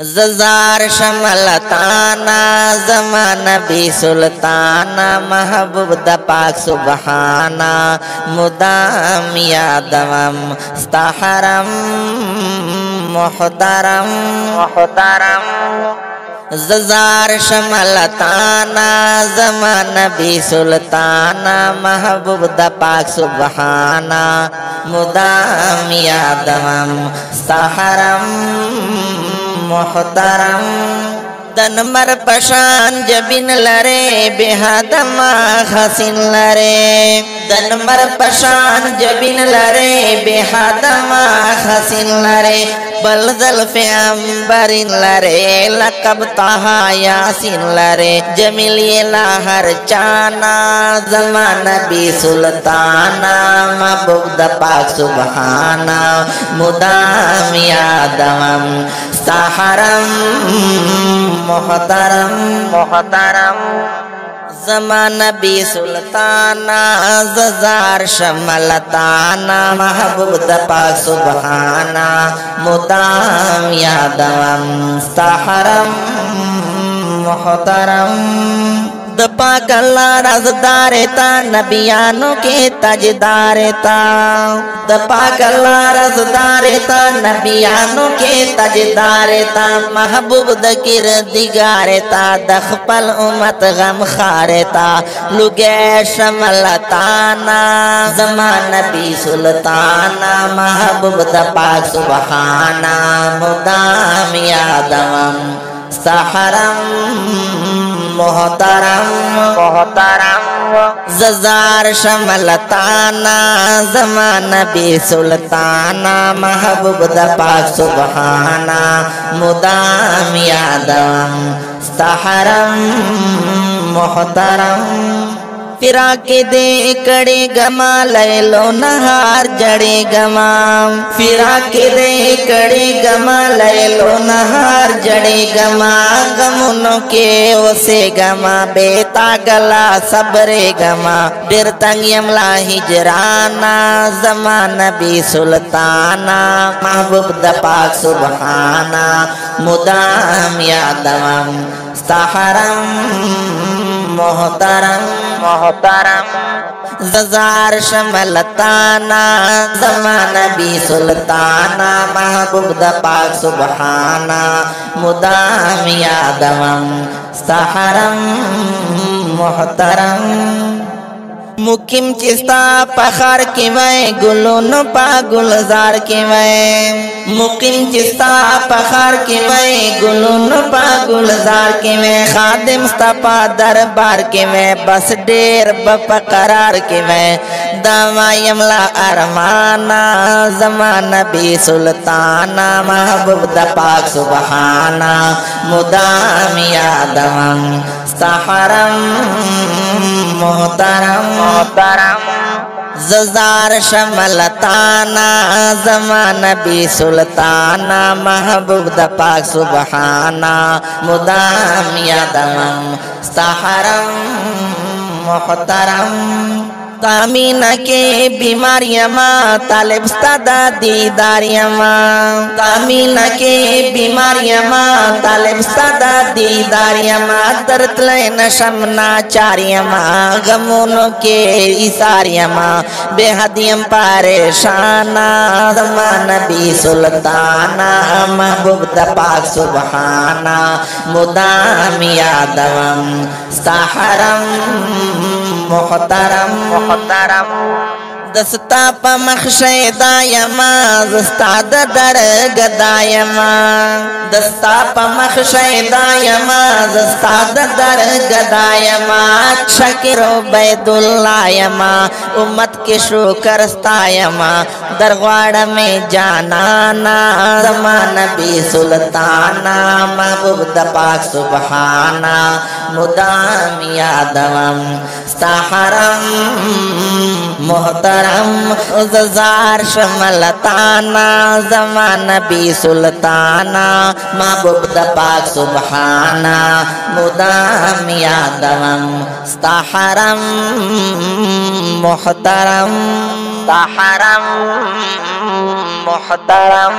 ज़ज़ार शमलताना ज़मान नबी सुल्ताना महबूब the पाक सुबहाना मुदाम यादवम स्ताहरम मुहतरम मुहतरम। ज़ज़ार शमलताना ज़मान नबी सुल्ताना महबूब the पाक सुबहाना मुदाम यादवम स्ताहरम मुहतरम। दनमर पशान जबिन लरे बेहदमा हसीन लरे दनमर पशान जबिन लरे बेहदमा हसीन लरे बलजल फे अंबरिन लरे लकब ताहा यासीन लरे जमीलिए लाहर चाना ज़मान नबी सुल्ताना महबूब द पाक सुबहाना मुदाम यादवम स्ताहरम मुहतरम मुहतरम। ज़मान नबी सुल्ताना ज़ज़ार शमलताना महबूब द पाक सुबहाना मुदाम यादवम स्ताहरम मुहतरम। द पाक अल्लाह रज़दारेता नबियानों के तजदारेता द पाक अल्लाह रज़दारेता नबियानों के तजदारेता महबूब द किरदिगारेता दखपल उम्मत गम खारेता लुगे शमलताना ज़मान नबी सुल्ताना महबूब द पाक सुबहाना मुदाम यादवम स्ताहरम मुहतरम मुहतरम। ज़ज़ार शमलताना ज़मान नबी सुल्ताना महबूब द पाक सुबहाना मुदाम यादवम स्ताहरम मुहतरम। फिरा के दे कड़े गमा लैलो नहार जड़े गमा फिरा के दे कड़े गमा लैलो नहार जड़े गमा गमुनों के ओसे गमा बेता गला सबरे गमा बिर तंगियमला हिजराना ज़मान नबी सुल्ताना महबूब द पाक सुबहाना मुदाम यादवम स्ताहरम मुहतरम मुहतरम। ज़ज़ार शमलताना ज़मान नबी सुल्ताना महबूब द पाक सुबहाना मुदाम यादवम स्ताहरम मुहतरम। मुकिम चिस्ता पखार के मैं गुलोन पा गुलजार के मैं मुकिम चिस्ता पखार के मैं गुलोन पा गुलजार के मैं खादिम स्तपा दरबार के मैं बस डेर बपकरार के मैं दावा यमला अरमाना ज़मान नबी सुल्ताना महबूब द पाक सुबहाना मुदाम यादवम स्ताहरम मुहतरम मुहतरम। ज़ज़ार शमलताना ज़मान नबी सुल्ताना महबूब द पाक सुबहाना मुदाम यादवम स्ताहरम मुहतरम। तामीना के बीमारियाँ माँ तालिब सदा दीदारियाँ माँ तामीना के बीमारियाँ माँ तालिब सदा दीदारियाँ माँ तरतले नशमना चारियाँ माँ गमुनों के इसारियाँ माँ बेहदियम परेशाना ज़मान नबी सुल्ताना महबूब द पाक सुबहाना मुदाम यादवम स्ताहरम मुहतरम मुहतरम। दस्ता पमखशे दायमा ज़स्ताद दर गदायमा दस्ता पमखशे दायमा ज़स्ताद दर गदायमा शकिरो बैदुल्लायमा उम्मत के शुकरस्तायमा दरवाड़ में जानाना ज़मान नबी सुल्ताना महबूब द पाक सुबहाना मुदाम यादवम स्ताहरम मुहतरम। ज़ज़ार शमलताना ज़मान नबी सुल्ताना महबूब द पाक सुबहाना मुदाम यादवम स्ताहरम मुहतरम स्ताहरम मुहतरम।